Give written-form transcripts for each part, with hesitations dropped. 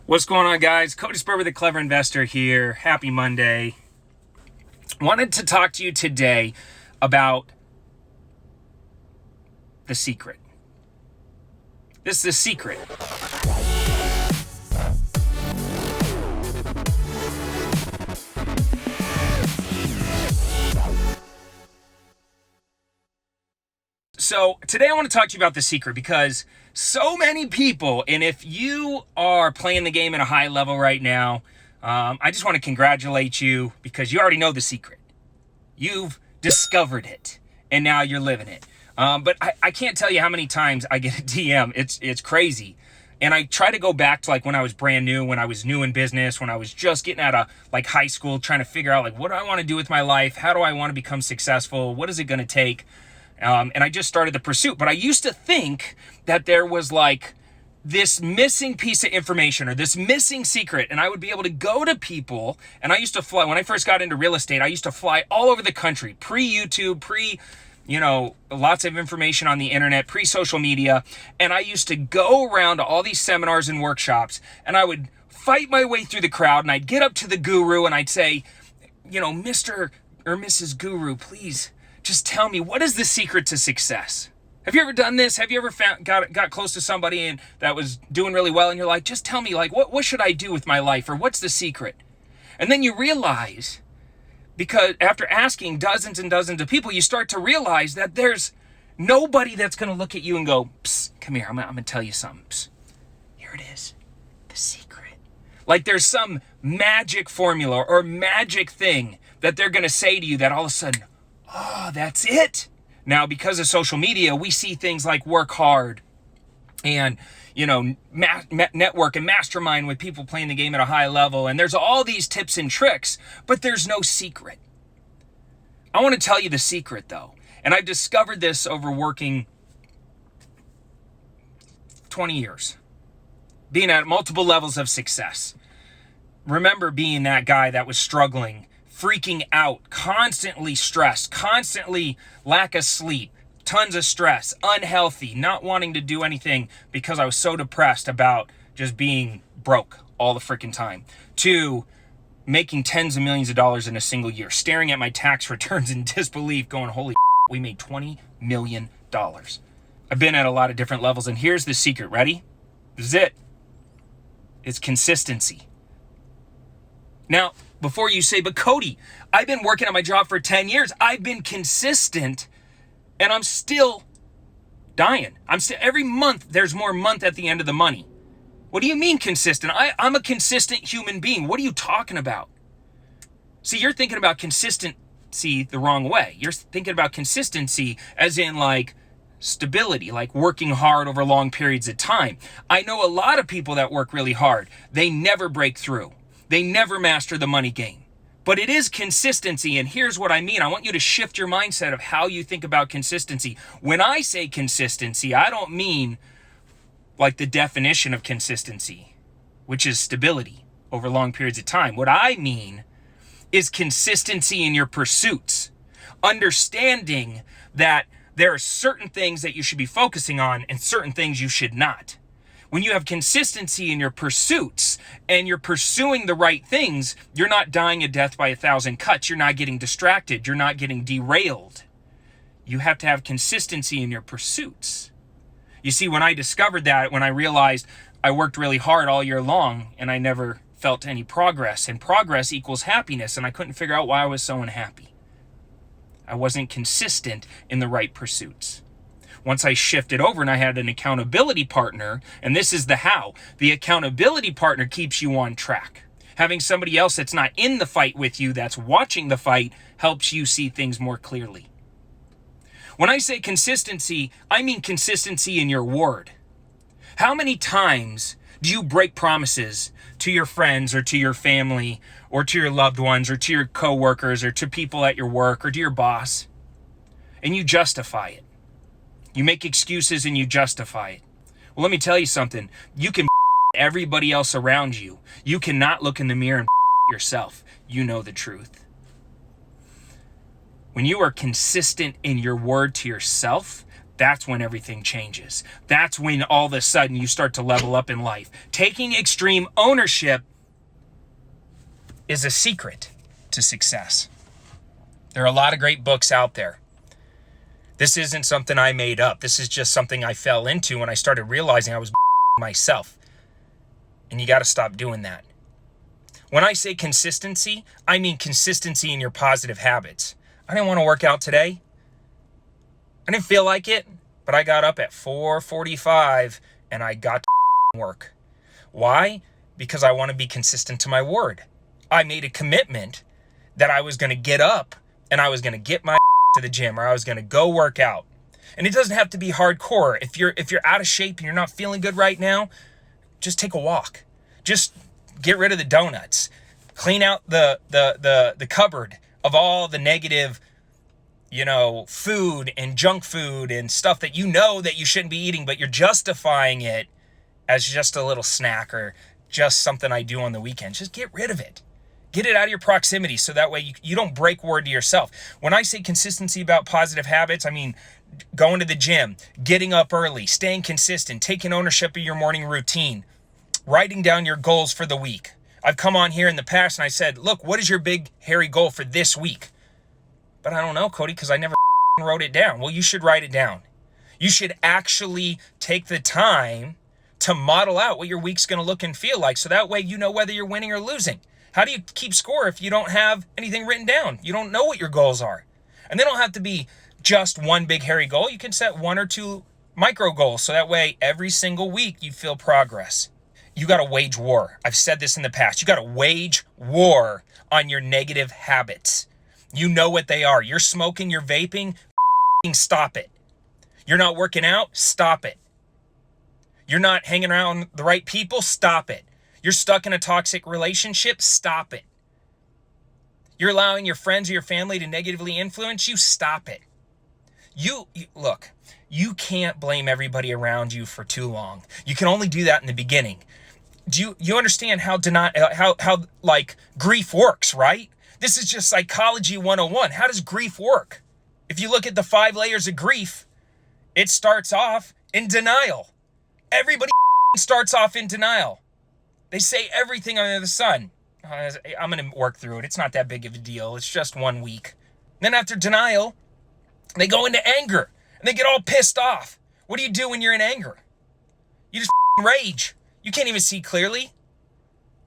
What's going on, guys? Cody Sperber, the Clever Investor here. Happy Monday. Wanted to talk to you today about the secret. This is the secret. So today I want to talk to you about the secret because so many people, and if you are playing the game at a high level right now, I just want to congratulate you because you already know the secret. You've discovered it, and now you're living it. But I can't tell you how many times I get a DM. It's crazy. And I try to go back to like when I was brand new, when I was new in business, when I was just getting out of like high school, trying to figure out like what do I want to do with my life? How do I want to become successful? What is it going to take? And I just started the pursuit. But I used to think that there was like this missing piece of information or this missing secret. And I would be able to go to people. And I used to fly, when I first got into real estate, I used to fly all over the country, pre-YouTube, lots of information on the internet, pre-social media. And I used to go around to all these seminars and workshops, and I would fight my way through the crowd, and I'd get up to the guru and I'd say, Mr. or Mrs. Guru, please just tell me, what is the secret to success? Have you ever done this? Have you ever got close to somebody and that was doing really well, and you're like, just tell me, like, what should I do with my life, or what's the secret? And then you realize, because after asking dozens and dozens of people, you start to realize that there's nobody that's going to look at you and go, psst, come here, I'm going to tell you something. Psst, here it is, the secret. Like there's some magic formula or magic thing that they're going to say to you that all of a sudden, oh, that's it. Now, because of social media, we see things like work hard and, network and mastermind with people playing the game at a high level. And there's all these tips and tricks, but there's no secret. I want to tell you the secret, though. And I've discovered this over working 20 years, being at multiple levels of success. Remember being that guy that was struggling, freaking out, constantly stressed, constantly lack of sleep, tons of stress, unhealthy, not wanting to do anything because I was so depressed about just being broke all the freaking time, to making tens of millions of dollars in a single year, staring at my tax returns in disbelief, going, holy we made $20 million. I've been at a lot of different levels, and here's the secret. Ready? This is it. It's consistency. Now, before you say, but Cody, I've been working at my job for 10 years. I've been consistent, and I'm still dying. Every month, there's more month at the end of the money. What do you mean consistent? I'm a consistent human being. What are you talking about? See, you're thinking about consistency the wrong way. You're thinking about consistency as in like stability, like working hard over long periods of time. I know a lot of people that work really hard. They never break through. They never master the money game. But it is consistency, and here's what I mean. I want you to shift your mindset of how you think about consistency. When I say consistency, I don't mean like the definition of consistency, which is stability over long periods of time. What I mean is consistency in your pursuits. Understanding that there are certain things that you should be focusing on and certain things you should not. When you have consistency in your pursuits and you're pursuing the right things, you're not dying a death by 1,000 cuts. You're not getting distracted. You're not getting derailed. You have to have consistency in your pursuits. You see, when I discovered that, when I realized I worked really hard all year long and I never felt any progress, and progress equals happiness, and I couldn't figure out why I was so unhappy. I wasn't consistent in the right pursuits. Once I shifted over and I had an accountability partner, and this is the how. The accountability partner keeps you on track. Having somebody else that's not in the fight with you, that's watching the fight, helps you see things more clearly. When I say consistency, I mean consistency in your word. How many times do you break promises to your friends or to your family or to your loved ones or to your coworkers or to people at your work or to your boss, and you justify it? You make excuses and you justify it. Well, let me tell you something. You can everybody else around you. You cannot look in the mirror and yourself. You know the truth. When you are consistent in your word to yourself, that's when everything changes. That's when all of a sudden you start to level up in life. Taking extreme ownership is a secret to success. There are a lot of great books out there. This isn't something I made up. This is just something I fell into when I started realizing I was myself. And you got to stop doing that. When I say consistency, I mean consistency in your positive habits. I didn't want to work out today. I didn't feel like it, but I got up at 4:45 and I got to work. Why? Because I want to be consistent to my word. I made a commitment that I was going to get up and I was going to get my to the gym, or I was going to go work out. And it doesn't have to be hardcore. If you're out of shape and you're not feeling good right now, just take a walk. Just get rid of the donuts. Clean out the cupboard of all the negative, food and junk food and stuff that you know that you shouldn't be eating, but you're justifying it as just a little snack or just something I do on the weekend. Just get rid of it. Get it out of your proximity so that way you don't break word to yourself. When I say consistency about positive habits, I mean going to the gym, getting up early, staying consistent, taking ownership of your morning routine, writing down your goals for the week. I've come on here in the past and I said, look, what is your big, hairy goal for this week? But I don't know, Cody, because I never wrote it down. Well, you should write it down. You should actually take the time to model out what your week's going to look and feel like so that way you know whether you're winning or losing. How do you keep score if you don't have anything written down? You don't know what your goals are. And they don't have to be just one big hairy goal. You can set one or two micro goals so that way every single week you feel progress. You got to wage war. I've said this in the past. You got to wage war on your negative habits. You know what they are. You're smoking, you're vaping, stop it. You're not working out, stop it. You're not hanging around the right people, stop it. You're stuck in a toxic relationship, stop it. You're allowing your friends or your family to negatively influence you, stop it. Look, you can't blame everybody around you for too long. You can only do that in the beginning. Do you understand how grief works, right? This is just psychology 101. How does grief work? If you look at the 5 layers of grief, it starts off in denial. Everybody starts off in denial. They say everything under the sun. I'm going to work through it. It's not that big of a deal. It's just 1 week. Then after denial, they go into anger and they get all pissed off. What do you do when you're in anger? You just rage. You can't even see clearly.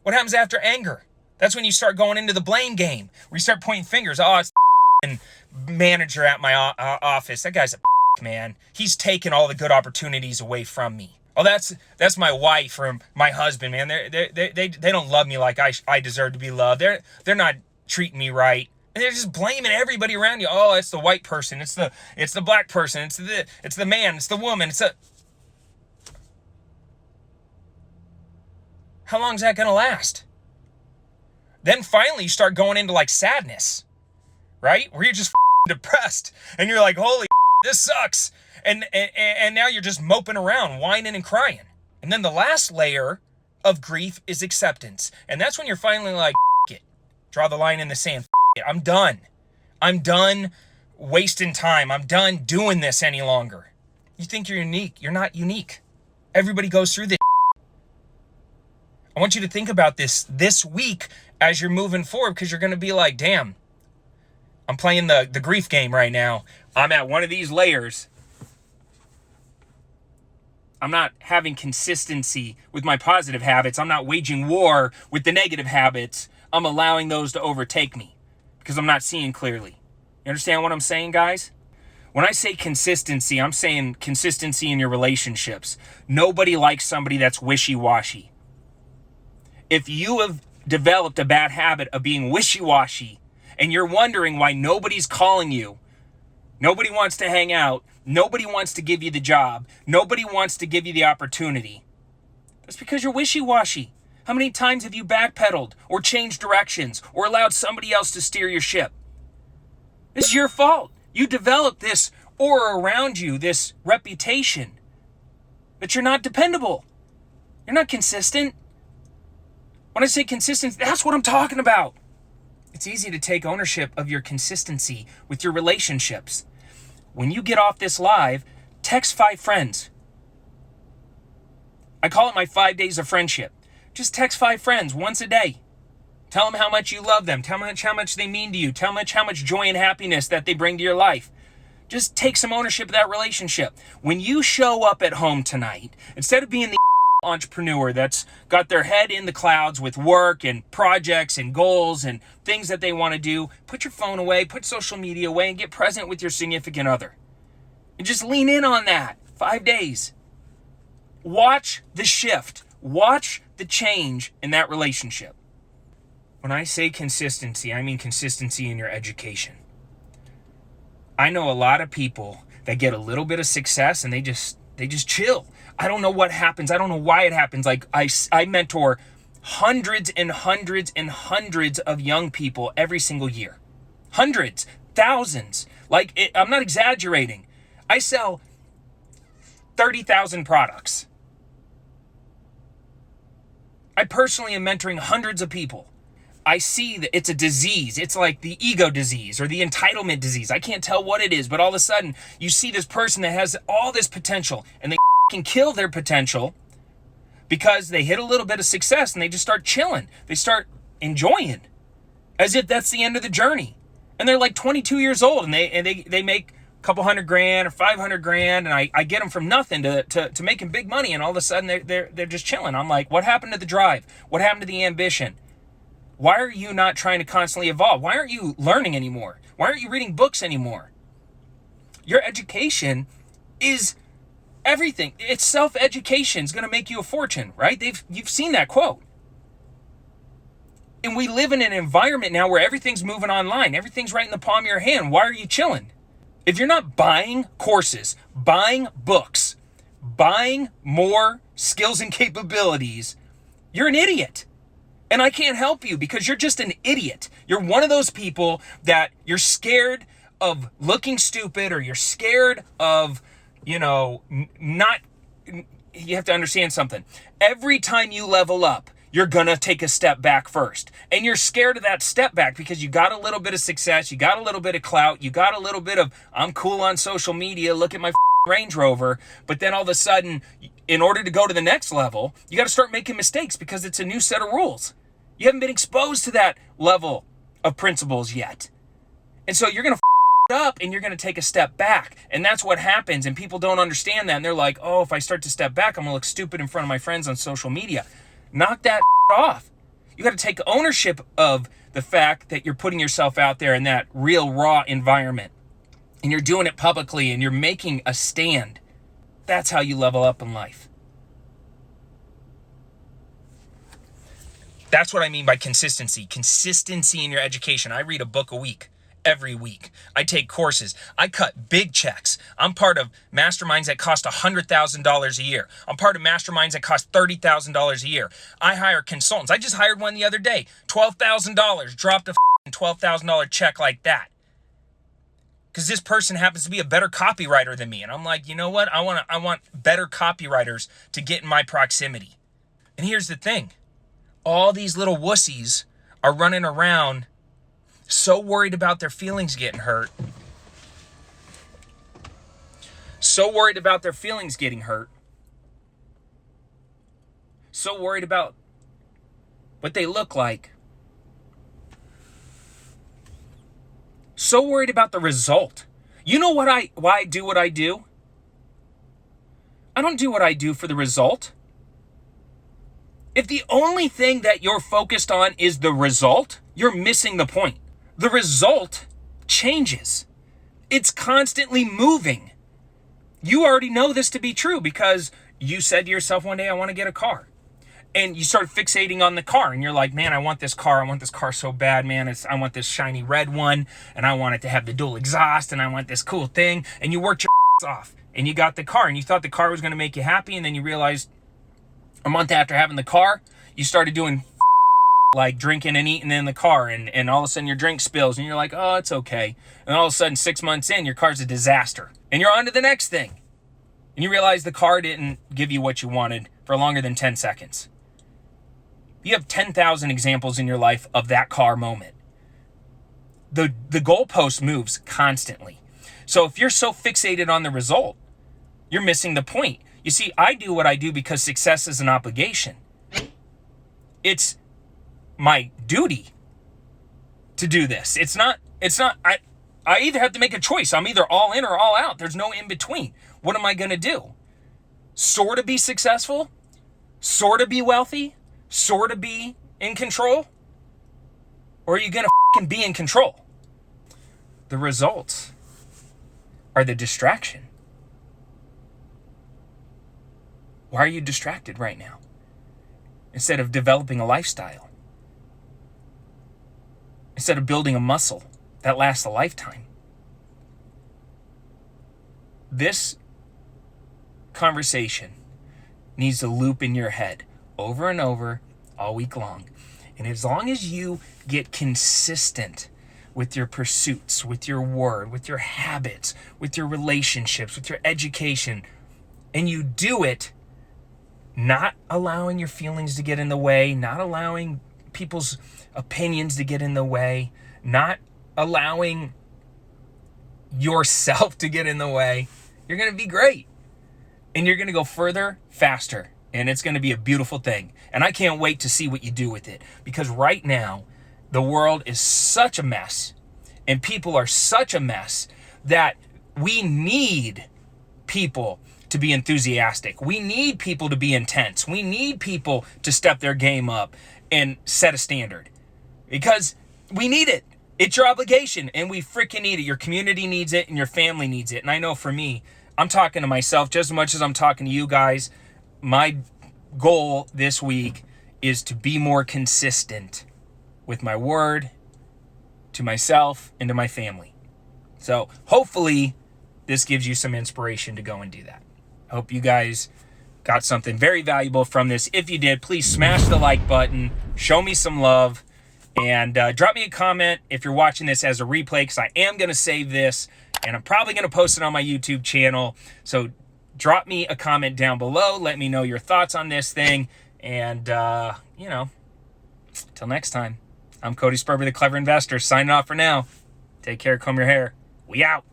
What happens after anger? That's when you start going into the blame game, where you start pointing fingers. Oh, it's the manager at my office. That guy's a man. He's taken all the good opportunities away from me. Oh, that's my wife or my husband, man. They don't love me like I deserve to be loved. They're not treating me right. And they're just blaming everybody around you. Oh, it's the white person. It's the black person. It's the man. It's the woman. How long is that going to last? Then finally you start going into like sadness, right? Where you're just depressed and you're like, holy this sucks. And now you're just moping around, whining and crying. And then the last layer of grief is acceptance. And that's when you're finally like, it. Draw the line in the sand. It. I'm done. I'm done wasting time. I'm done doing this any longer. You think you're unique. You're not unique. Everybody goes through this. I want you to think about this week as you're moving forward, because you're going to be like, damn, I'm playing the grief game right now. I'm at one of these layers. I'm not having consistency with my positive habits. I'm not waging war with the negative habits. I'm allowing those to overtake me because I'm not seeing clearly. You understand what I'm saying, guys? When I say consistency, I'm saying consistency in your relationships. Nobody likes somebody that's wishy-washy. If you have developed a bad habit of being wishy-washy and you're wondering why nobody's calling you, nobody wants to hang out, nobody wants to give you the job, nobody wants to give you the opportunity, that's because you're wishy-washy. How many times have you backpedaled or changed directions or allowed somebody else to steer your ship? This is your fault. You developed this aura around you, this reputation that you're not dependable. You're not consistent. When I say consistency, that's what I'm talking about. It's easy to take ownership of your consistency with your relationships. When you get off this live, Text 5 friends. I call it my 5 days of friendship. Just text 5 friends once a day. Tell them how much you love them. Tell them how much they mean to you. Tell them how much joy and happiness that they bring to your life. Just take some ownership of that relationship. When you show up at home tonight, instead of being the entrepreneur that's got their head in the clouds with work and projects and goals and things that they want to do, put your phone away, put social media away, and get present with your significant other. And just lean in on that. 5 days. Watch the shift. Watch the change in that relationship. When I say consistency, I mean consistency in your education. I know a lot of people that get a little bit of success and they just chill. I don't know what happens. I don't know why it happens. Like I mentor hundreds and hundreds and hundreds of young people every single year. Hundreds, thousands. I'm not exaggerating. I sell 30,000 products. I personally am mentoring hundreds of people. I see that it's a disease. It's like the ego disease or the entitlement disease. I can't tell what it is, but all of a sudden you see this person that has all this potential and they can kill their potential because they hit a little bit of success and they just start chilling. They start enjoying as if that's the end of the journey. And they're like 22 years old and they make a couple $100,000 or $500,000 and I get them from nothing to making big money, and all of a sudden they're just chilling. I'm like, what happened to the drive? What happened to the ambition? Why are you not trying to constantly evolve? Why aren't you learning anymore? Why aren't you reading books anymore? Your education is everything. It's self-education is going to make you a fortune, right? You've seen that quote. And we live in an environment now where everything's moving online. Everything's right in the palm of your hand. Why are you chilling? If you're not buying courses, buying books, buying more skills and capabilities, you're an idiot. And I can't help you because you're just an idiot. You're one of those people that you're scared of looking stupid, or you're scared of, not, you have to understand something. Every time you level up, you're going to take a step back first. And you're scared of that step back because you got a little bit of success, you got a little bit of clout, you got a little bit of, I'm cool on social media, look at my Range Rover. But then all of a sudden, in order to go to the next level, you got to start making mistakes because it's a new set of rules. You haven't been exposed to that level of principles yet. And so you're going to it up and you're going to take a step back. And that's what happens. And people don't understand that. And they're like, oh, if I start to step back, I'm going to look stupid in front of my friends on social media. Knock that off. You got to take ownership of the fact that you're putting yourself out there in that real raw environment. And you're doing it publicly and you're making a stand. That's how you level up in life. That's what I mean by consistency. Consistency in your education. I read a book a week, every week. I take courses. I cut big checks. I'm part of masterminds that cost $100,000 a year. I'm part of masterminds that cost $30,000 a year. I hire consultants. I just hired one the other day. $12,000. Dropped a $12,000 check like that. Because this person happens to be a better copywriter than me. And I'm like, you know what? I want better copywriters to get in my proximity. And here's the thing. All these little wussies are running around so worried about their feelings getting hurt. So worried about their feelings getting hurt. So worried about what they look like. So worried about the result. You know why I do what I do? I don't do what I do for the result. If the only thing that you're focused on is the result, you're missing the point. The result changes. It's constantly moving. You already know this to be true because you said to yourself one day, I want to get a car. And you start fixating on the car and you're like, man, I want this car. I want this car so bad, man. I want this shiny red one and I want it to have the dual exhaust and I want this cool thing. And you worked your off and you got the car and you thought the car was going to make you happy. And then you realized a month after having the car, you started doing like drinking and eating in the car and all of a sudden your drink spills and you're like, oh, it's okay. And all of a sudden 6 months in, your car's a disaster and you're on to the next thing. And you realize the car didn't give you what you wanted for longer than 10 seconds. You have 10,000 examples in your life of that car moment. The goalpost moves constantly. So if you're so fixated on the result, You're missing the point. You see, I do what I do because success is an obligation. It's my duty to do this. I either have to make a choice. I'm either all in or all out. There's no in between. What am I going to do? Sort of be successful? Sort of be wealthy? Sort of be in control? Or are you going to be in control? The results are the distraction. Why are you distracted right now? Instead of developing a lifestyle. Instead of building a muscle that lasts a lifetime. This conversation needs to loop in your head over and over all week long. And as long as you get consistent with your pursuits, with your word, with your habits, with your relationships, with your education, and you do it, not allowing your feelings to get in the way, not allowing people's opinions to get in the way, not allowing yourself to get in the way, you're going to be great. And you're going to go further, faster. And it's going to be a beautiful thing. And I can't wait to see what you do with it. Because right now, the world is such a mess. And people are such a mess that we need people to be enthusiastic. We need people to be intense. We need people to step their game up and set a standard. Because we need it. It's your obligation, and we freaking need it. Your community needs it, and your family needs it. And I know for me, I'm talking to myself just as much as I'm talking to you guys. My goal this week is to be more consistent with my word, to myself, and to my family. So hopefully this gives you some inspiration to go and do that. I hope you guys got something very valuable from this. If you did, please smash the like button, show me some love, and drop me a comment if you're watching this as a replay, because I am going to save this, and I'm probably going to post it on my YouTube channel. So drop me a comment down below. Let me know your thoughts on this thing. And, till next time, I'm Cody Sperber, the Clever Investor, signing off for now. Take care, comb your hair. We out.